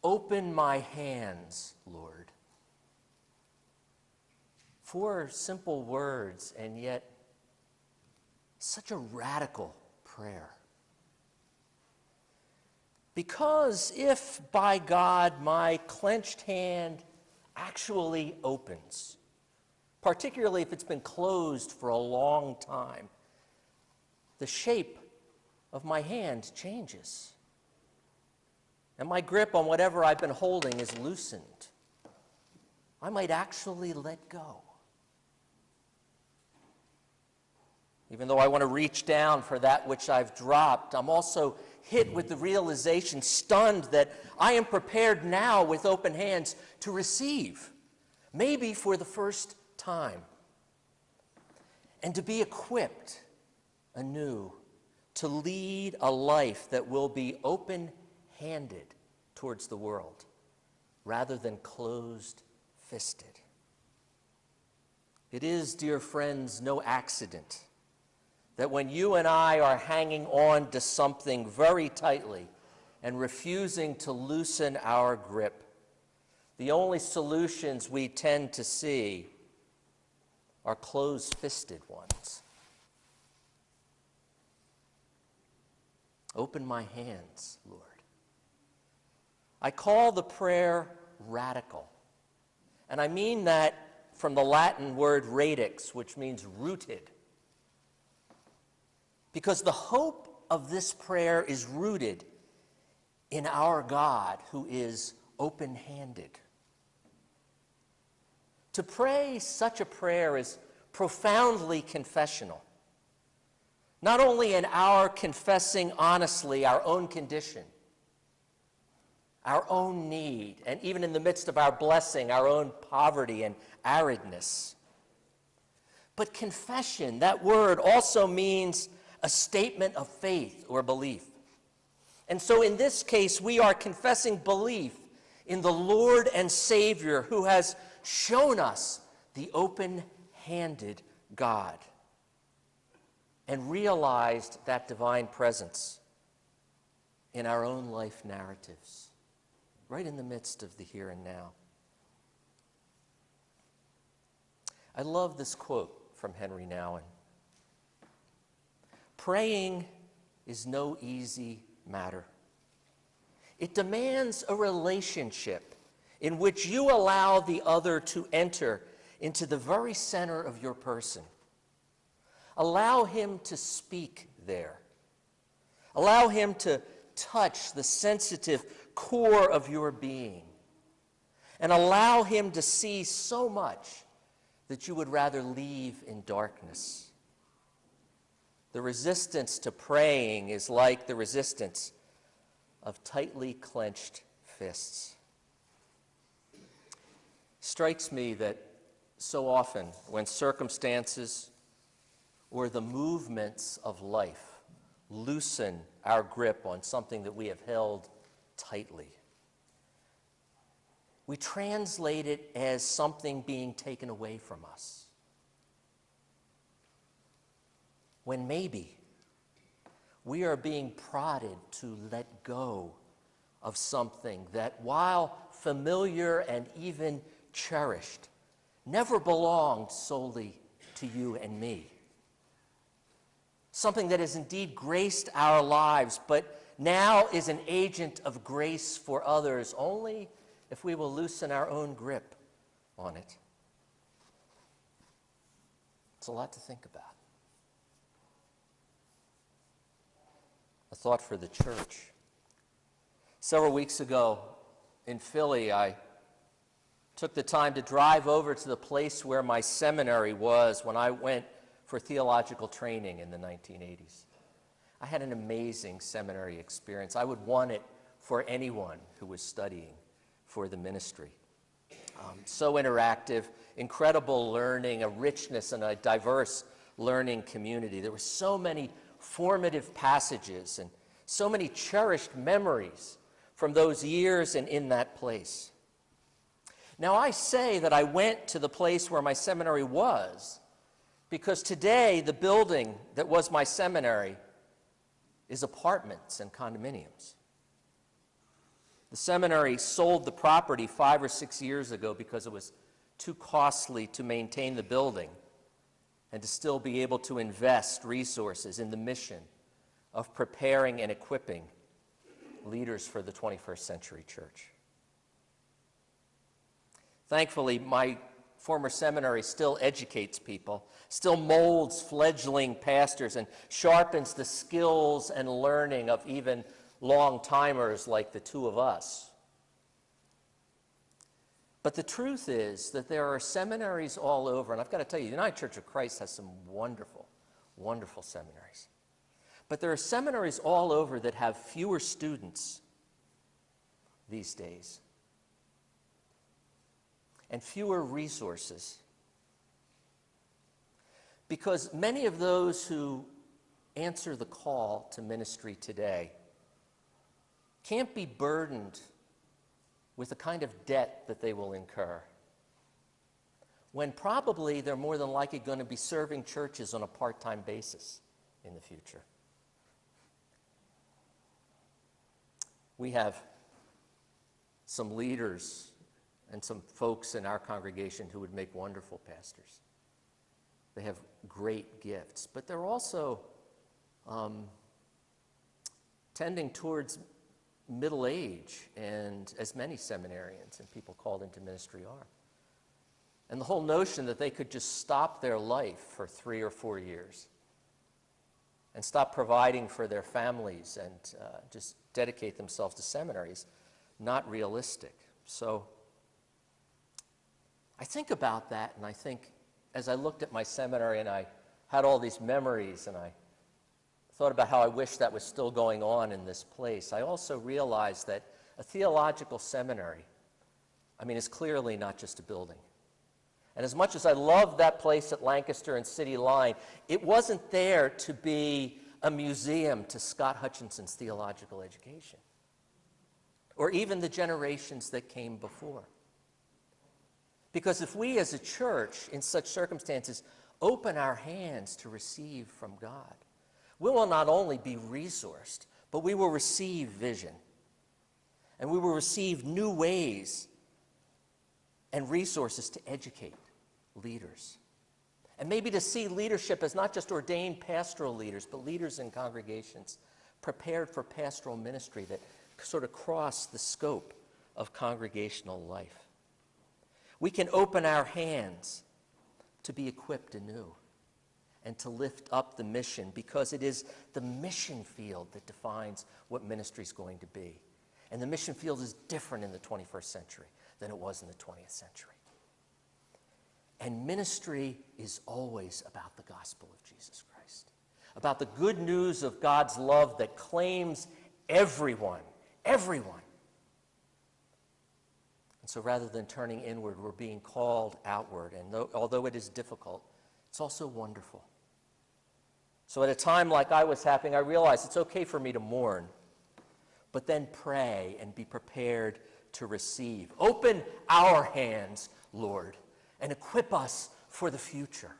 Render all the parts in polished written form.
Open my hands, Lord. 4 simple words, and yet such a radical prayer. Because if, by God, my clenched hand actually opens, particularly if it's been closed for a long time, the shape of my hand changes. And my grip on whatever I've been holding is loosened. I might actually let go. Even though I want to reach down for that which I've dropped, I'm also hit with the realization, stunned, that I am prepared now with open hands to receive, maybe for the first time, and to be equipped anew to lead a life that will be open-handed towards the world rather than closed-fisted. It is, dear friends, no accident that when you and I are hanging on to something very tightly and refusing to loosen our grip, the only solutions we tend to see are closed-fisted ones. Open my hands, Lord. I call the prayer radical, and I mean that from the Latin word radix, which means rooted. Because the hope of this prayer is rooted in our God, who is open-handed. To pray such a prayer is profoundly confessional, not only in our confessing honestly our own condition, our own need, and even in the midst of our blessing, our own poverty and aridness. But confession, that word also means a statement of faith or belief. And so in this case, we are confessing belief in the Lord and Savior who has shown us the open-handed God and realized that divine presence in our own life narratives, right in the midst of the here and now. I love this quote from Henry Nouwen. Praying is no easy matter. It demands a relationship in which you allow the other to enter into the very center of your person. Allow him to speak there. Allow him to touch the sensitive core of your being. And allow him to see so much that you would rather leave in darkness. The resistance to praying is like the resistance of tightly clenched fists. Strikes me that so often when circumstances or the movements of life loosen our grip on something that we have held tightly, we translate it as something being taken away from us. When maybe we are being prodded to let go of something that, while familiar and even cherished, never belonged solely to you and me. Something that has indeed graced our lives, but now is an agent of grace for others, only if we will loosen our own grip on it. It's a lot to think about. A thought for the church. Several weeks ago in Philly, I took the time to drive over to the place where my seminary was when I went for theological training in the 1980s. I had an amazing seminary experience. I would want it for anyone who was studying for the ministry. So interactive, incredible learning, a richness and a diverse learning community. There were so many formative passages and so many cherished memories from those years and in that place. Now, I say that I went to the place where my seminary was because today the building that was my seminary is apartments and condominiums. The seminary sold the property 5 or 6 years ago because it was too costly to maintain the building and to still be able to invest resources in the mission of preparing and equipping leaders for the 21st century church. Thankfully, my former seminary still educates people, still molds fledgling pastors, and sharpens the skills and learning of even long-timers like the two of us. But the truth is that there are seminaries all over, and I've got to tell you, the United Church of Christ has some wonderful, wonderful seminaries. But there are seminaries all over that have fewer students these days and fewer resources, because many of those who answer the call to ministry today can't be burdened with the kind of debt that they will incur, when probably they're more than likely going to be serving churches on a part-time basis in the future. We have some leaders and some folks in our congregation who would make wonderful pastors. They have great gifts, but they're also tending towards middle age, and as many seminarians and people called into ministry are. And the whole notion that they could just stop their life for 3 or 4 years and stop providing for their families and just dedicate themselves to seminaries, not realistic. So I think about that, and I think, as I looked at my seminary and I had all these memories and I thought about how I wish that was still going on in this place, I also realized that a theological seminary, is clearly not just a building. And as much as I loved that place at Lancaster and City Line, it wasn't there to be a museum to Scott Hutchinson's theological education, or even the generations that came before. Because if we as a church, in such circumstances, open our hands to receive from God, we will not only be resourced, but we will receive vision. And we will receive new ways and resources to educate leaders. And maybe to see leadership as not just ordained pastoral leaders, but leaders in congregations prepared for pastoral ministry that sort of cross the scope of congregational life. We can open our hands to be equipped anew and to lift up the mission, because it is the mission field that defines what ministry is going to be. And the mission field is different in the 21st century than it was in the 20th century. And ministry is always about the gospel of Jesus Christ, about the good news of God's love that claims everyone, everyone. And so rather than turning inward, we're being called outward. And although it is difficult, it's also wonderful. So at a time like I was having, I realized it's okay for me to mourn, but then pray and be prepared to receive. Open our hands, Lord, and equip us for the future,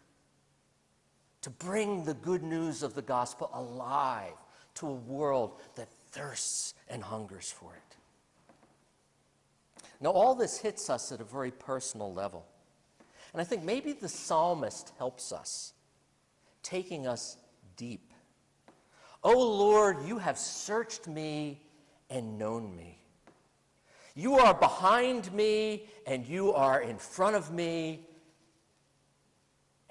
to bring the good news of the gospel alive to a world that thirsts and hungers for it. Now, all this hits us at a very personal level. And I think maybe the psalmist helps us, taking us deep. O Lord, you have searched me and known me. You are behind me and you are in front of me,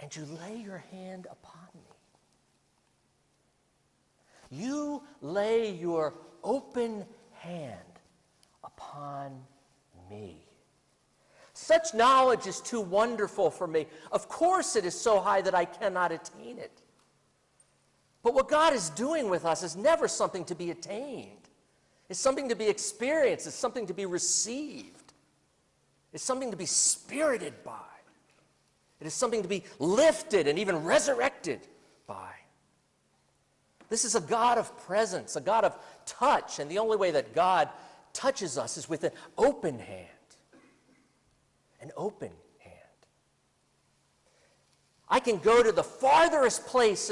and you lay your hand upon me. You lay your open hand upon me. Such knowledge is too wonderful for me. Of course it is so high that I cannot attain it. But what God is doing with us is never something to be attained. It's something to be experienced. It's something to be received. It's something to be spirited by. It is something to be lifted and even resurrected by. This is a God of presence, a God of touch, and the only way that God touches us is with an open hand. An open hand. I can go to the farthest place,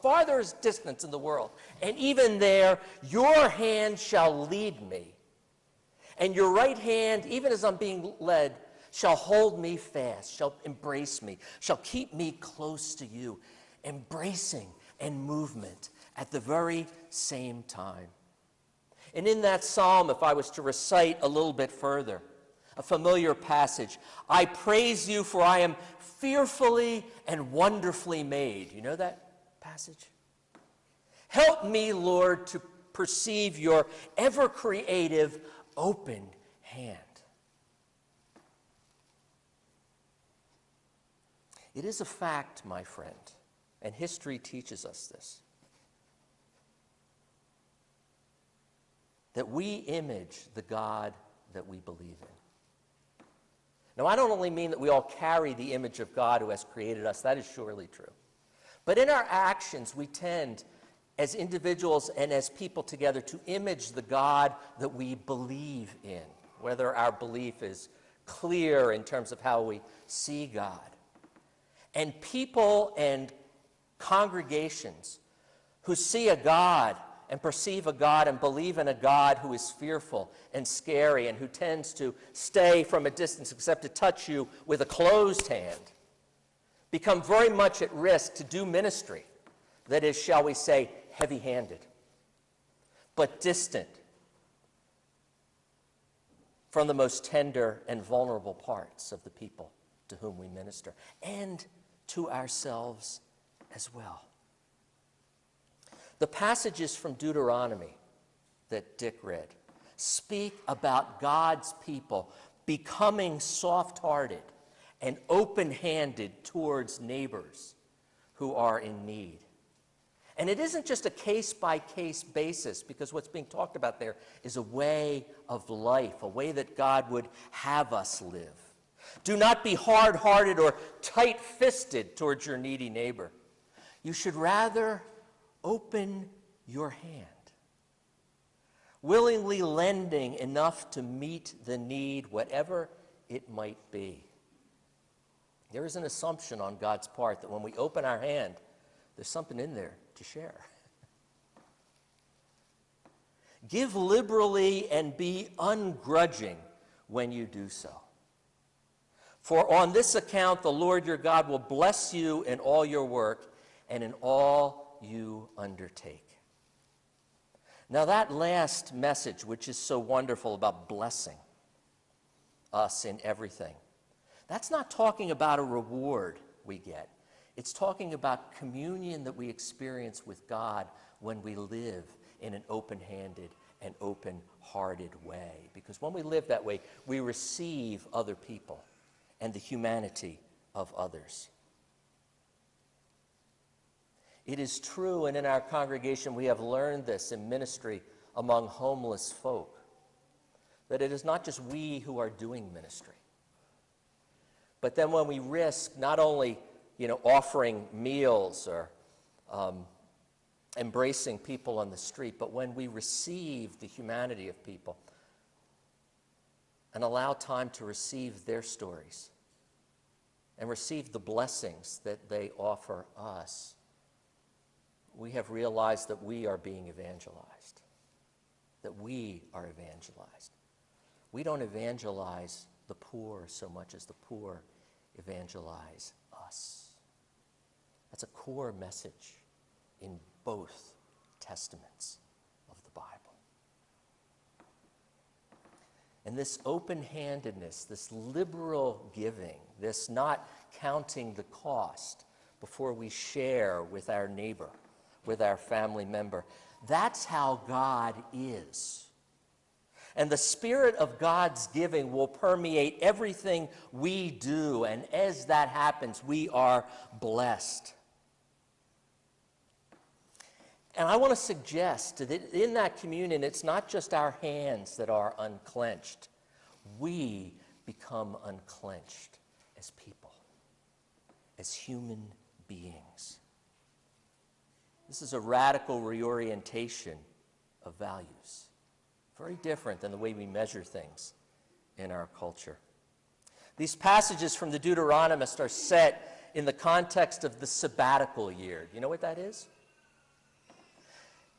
farthest distance in the world, and even there, your hand shall lead me, And your right hand, even as I'm being led, shall hold me fast, shall embrace me, shall keep me close to you, embracing and movement at the very same time. And in that psalm, if I was to recite a little bit further, a familiar passage, I praise you for I am fearfully and wonderfully made. You know that passage? Help me, Lord, to perceive your ever-creative, open hand. It is a fact, my friend, and history teaches us this, that we image the God that we believe in. Now, I don't only mean that we all carry the image of God who has created us. That is surely true. But in our actions, we tend, as individuals and as people together, to image the God that we believe in, whether our belief is clear in terms of how we see God. And people and congregations who see a God and perceive a God and believe in a God who is fearful and scary and who tends to stay from a distance except to touch you with a closed hand, become very much at risk to do ministry that is, shall we say, heavy-handed, but distant from the most tender and vulnerable parts of the people to whom we minister, and to ourselves as well. The passages from Deuteronomy that Dick read speak about God's people becoming soft-hearted and open-handed towards neighbors who are in need. And it isn't just a case-by-case basis, because what's being talked about there is a way of life, a way that God would have us live. Do not be hard-hearted or tight-fisted towards your needy neighbor. You should rather open your hand, willingly lending enough to meet the need, whatever it might be. There is an assumption on God's part that when we open our hand, there's something in there to share. Give liberally and be ungrudging when you do so. For on this account the Lord your God will bless you in all your work and in all you undertake. Now that last message, which is so wonderful about blessing us in everything, that's not talking about a reward we get. It's talking about communion that we experience with God when we live in an open-handed and open-hearted way. Because when we live that way, we receive other people and the humanity of others. It is true, and in our congregation we have learned this in ministry among homeless folk, that it is not just we who are doing ministry, but then when we risk not only offering meals or embracing people on the street, but when we receive the humanity of people and allow time to receive their stories and receive the blessings that they offer us, we have realized that we are being evangelized, that we are evangelized. We don't evangelize the poor so much as the poor evangelize us. That's a core message in both testaments of the Bible. And this open-handedness, this liberal giving, this not counting the cost before we share with our neighbor, with our family member, that's how God is. And the spirit of God's giving will permeate everything we do, and as that happens, we are blessed. And I want to suggest that in that communion, it's not just our hands that are unclenched. We become unclenched as people, as human beings. This is a radical reorientation of values, very different than the way we measure things in our culture. These passages from the Deuteronomist are set in the context of the sabbatical year. Do you know what that is?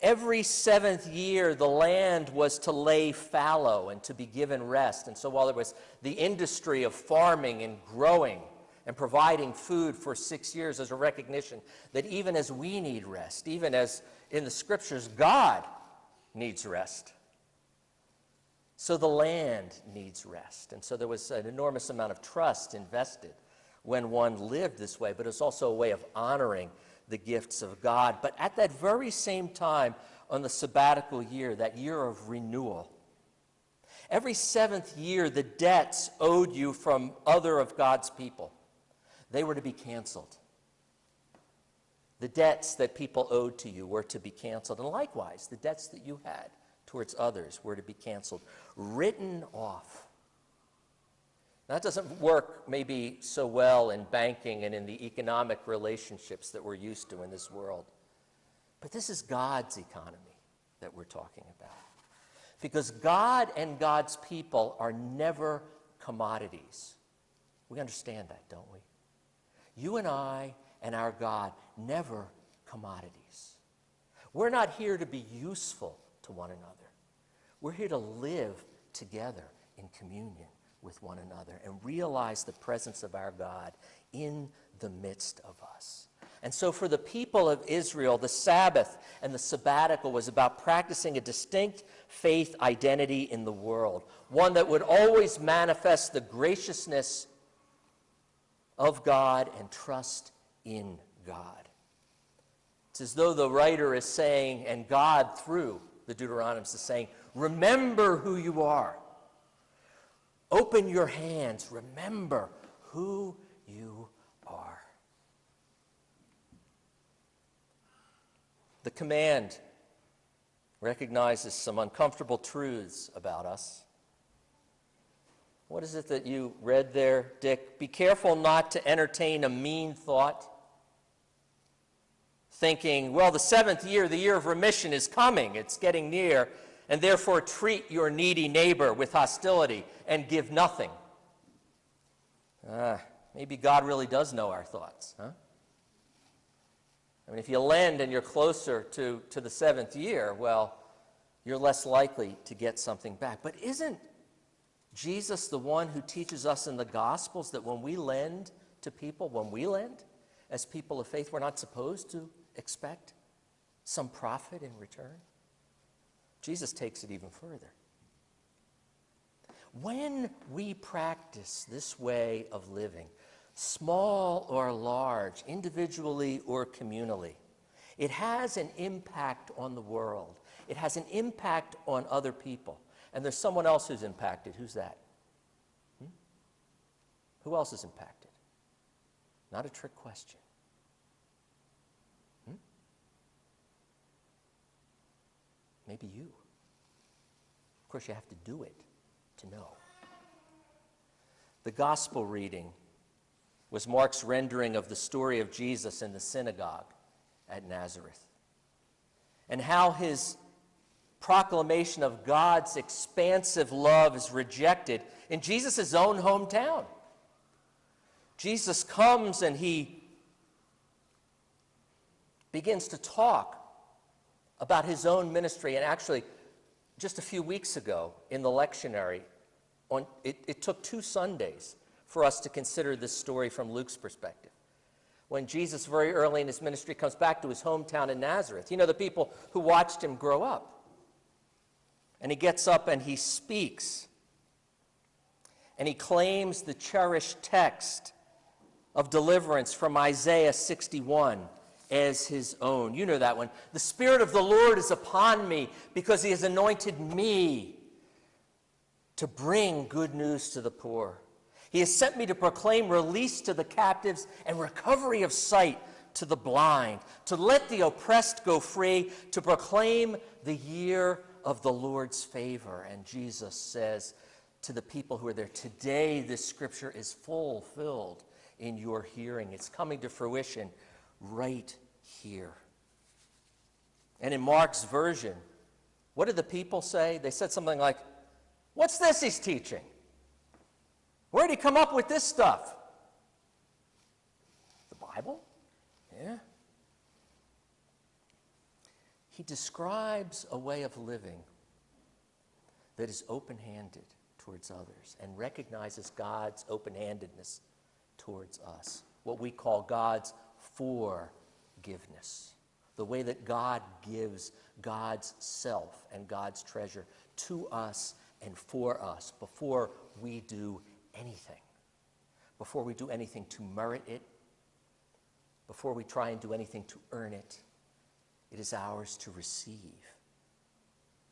Every seventh year, the land was to lay fallow and to be given rest. And so while there was the industry of farming and growing and providing food for 6 years, there's a recognition that even as we need rest, even as in the scriptures God needs rest, so the land needs rest. And so there was an enormous amount of trust invested when one lived this way, but it's also a way of honoring the gifts of God. But at that very same time, on the sabbatical year, that year of renewal, every seventh year, the debts owed you from other of God's people, they were to be canceled. The debts that people owed to you were to be canceled. And likewise, the debts that you had towards others were to be canceled, written off. Now, that doesn't work maybe so well in banking and in the economic relationships that we're used to in this world. But this is God's economy that we're talking about. Because God and God's people are never commodities. We understand that, don't we? You and I and our God, never commodities. We're not here to be useful to one another. We're here to live together in communion with one another and realize the presence of our God in the midst of us. And so for the people of Israel, the Sabbath and the sabbatical was about practicing a distinct faith identity in the world, one that would always manifest the graciousness of God and trust in God. It's as though the writer is saying, and God through the Deuteronomists is saying, remember who you are. Open your hands. Remember who you are. The command recognizes some uncomfortable truths about us. What is it that you read there, Dick? Be careful not to entertain a mean thought, thinking, well, the seventh year, the year of remission, is coming. It's getting near. And therefore treat your needy neighbor with hostility and give nothing. Maybe God really does know our thoughts, huh? I mean, if you lend and you're closer to the seventh year, well, you're less likely to get something back. But isn't Jesus the one who teaches us in the Gospels that when we lend to people, when we lend as people of faith, we're not supposed to expect some profit in return? Jesus takes it even further. When we practice this way of living, small or large, individually or communally, it has an impact on the world. It has an impact on other people. And there's someone else who's impacted. Who's that? Who else is impacted? Not a trick question. Maybe you. Of course, you have to do it to know. The gospel reading was Mark's rendering of the story of Jesus in the synagogue at Nazareth, and how his proclamation of God's expansive love is rejected in Jesus' own hometown. Jesus comes and he begins to talk about his own ministry. And actually, just a few weeks ago in the lectionary, it took 2 Sundays for us to consider this story from Luke's perspective. When Jesus, very early in his ministry, comes back to his hometown in Nazareth, you know, the people who watched him grow up. And he gets up and he speaks. And he claims the cherished text of deliverance from Isaiah 61 as his own. You know that one. The Spirit of the Lord is upon me because he has anointed me to bring good news to the poor. He has sent me to proclaim release to the captives and recovery of sight to the blind, to let the oppressed go free, to proclaim the year of the Lord's favor. And Jesus says to the people who are there, today this scripture is fulfilled in your hearing. It's coming to fruition right here. And in Mark's version, what did the people say? They said something like, what's this he's teaching? Where did he come up with this stuff? The Bible? Yeah. he describes a way of living that is open-handed towards others and recognizes God's open-handedness towards us, what we call God's forgiveness, the way that God gives God's self and God's treasure to us and for us before we do anything, before we do anything to merit it, before we try and do anything to earn it. It is ours to receive,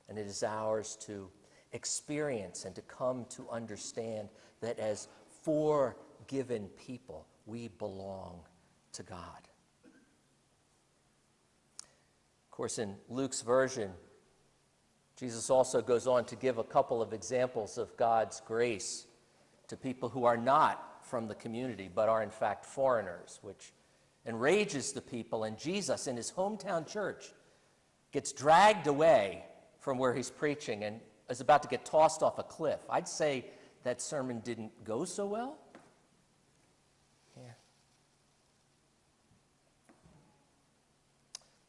and it is ours to experience and to come to understand that as forgiven people, we belong to God. Of course, in Luke's version, Jesus also goes on to give a couple of examples of God's grace to people who are not from the community but are in fact foreigners, which enrages the people. And Jesus, in his hometown church, gets dragged away from where he's preaching and is about to get tossed off a cliff. I'd say that sermon didn't go so well. Yeah.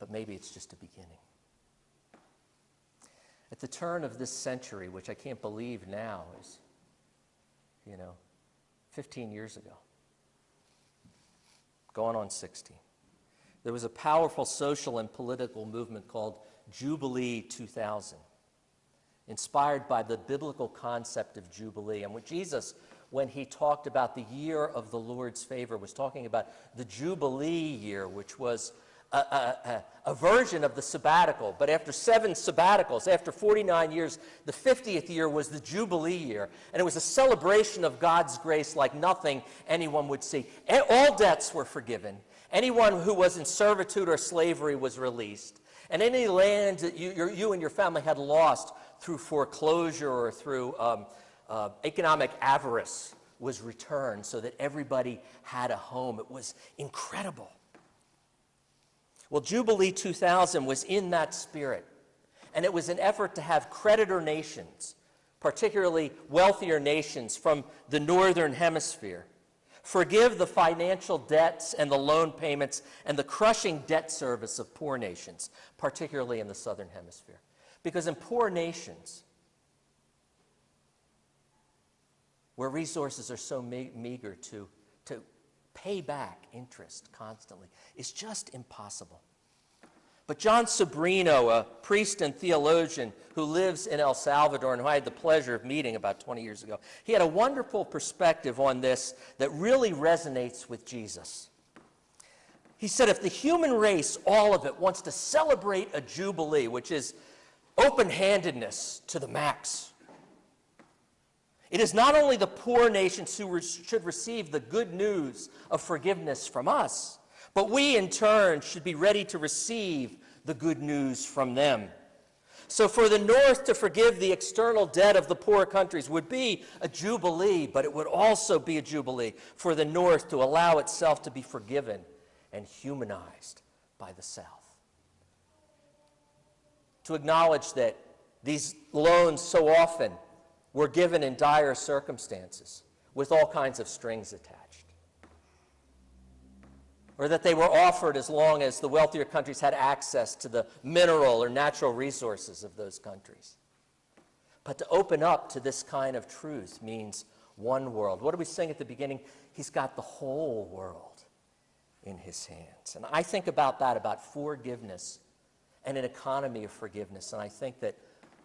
But maybe it's just a beginning. At the turn of this century, which I can't believe now is, 15 years ago, going on 16, there was a powerful social and political movement called Jubilee 2000, inspired by the biblical concept of Jubilee. And when Jesus, when he talked about the year of the Lord's favor, was talking about the Jubilee year, which was a version of the sabbatical. But after 7 sabbaticals, after 49 years, the 50th year was the Jubilee year. And it was a celebration of God's grace like nothing anyone would see. All debts were forgiven. Anyone who was in servitude or slavery was released. And any land that you and your family had lost through foreclosure or through economic avarice was returned so that everybody had a home. It was incredible. Well, Jubilee 2000 was in that spirit, and it was an effort to have creditor nations, particularly wealthier nations from the northern hemisphere, forgive the financial debts and the loan payments and the crushing debt service of poor nations, particularly in the southern hemisphere. Because in poor nations, where resources are so meager to pay back interest constantly, is just impossible. But John Sobrino, a priest and theologian who lives in El Salvador and who I had the pleasure of meeting about 20 years ago, he had a wonderful perspective on this that really resonates with Jesus. He said, if the human race, all of it, wants to celebrate a jubilee, which is open-handedness to the max, it is not only the poor nations who should receive the good news of forgiveness from us, but we in turn should be ready to receive the good news from them. So for the North to forgive the external debt of the poor countries would be a jubilee, but it would also be a jubilee for the North to allow itself to be forgiven and humanized by the South. To acknowledge that these loans so often were given in dire circumstances with all kinds of strings attached, or that they were offered as long as the wealthier countries had access to the mineral or natural resources of those countries. But to open up to this kind of truth means one world. What do we sing at the beginning? He's got the whole world in his hands. And I think about that, about forgiveness and an economy of forgiveness, and I think that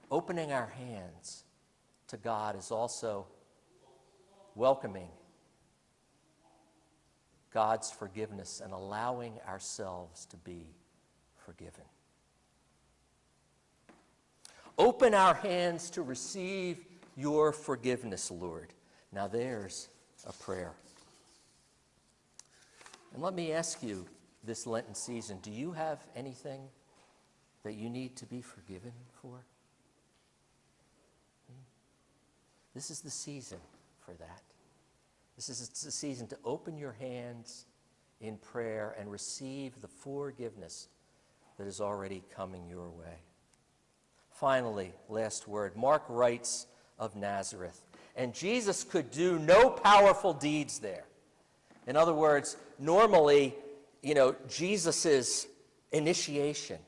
opening our hands to God is also welcoming God's forgiveness and allowing ourselves to be forgiven. Open our hands to receive your forgiveness, Lord. Now there's a prayer. And let me ask you this Lenten season, do you have anything that you need to be forgiven for? This is the season for that. This is the season to open your hands in prayer and receive the forgiveness that is already coming your way. Finally, last word. Mark writes of Nazareth, and Jesus could do no powerful deeds there. In other words, normally, Jesus' initiation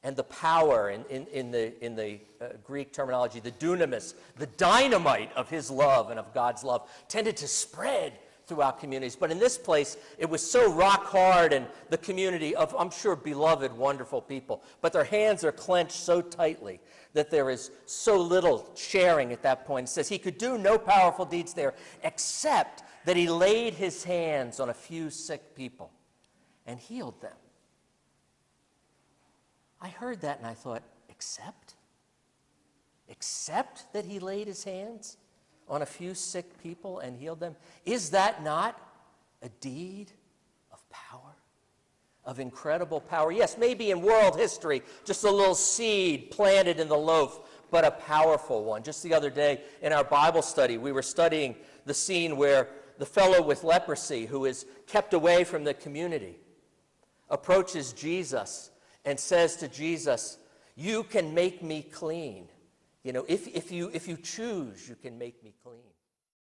and the power in the Greek terminology, the dunamis, the dynamite of his love and of God's love, tended to spread throughout communities. But in this place, it was so rock hard, and the community of, I'm sure, beloved, wonderful people. But their hands are clenched so tightly that there is so little sharing at that point. It says he could do no powerful deeds there, except that he laid his hands on a few sick people and healed them. I heard that and I thought, except? Except that he laid his hands on a few sick people and healed them? Is that not a deed of power, of incredible power? Yes, maybe in world history, just a little seed planted in the loaf, but a powerful one. Just the other day in our Bible study, we were studying the scene where the fellow with leprosy, who is kept away from the community, approaches Jesus and says to Jesus, "You can make me clean. You know, if you choose, you can make me clean."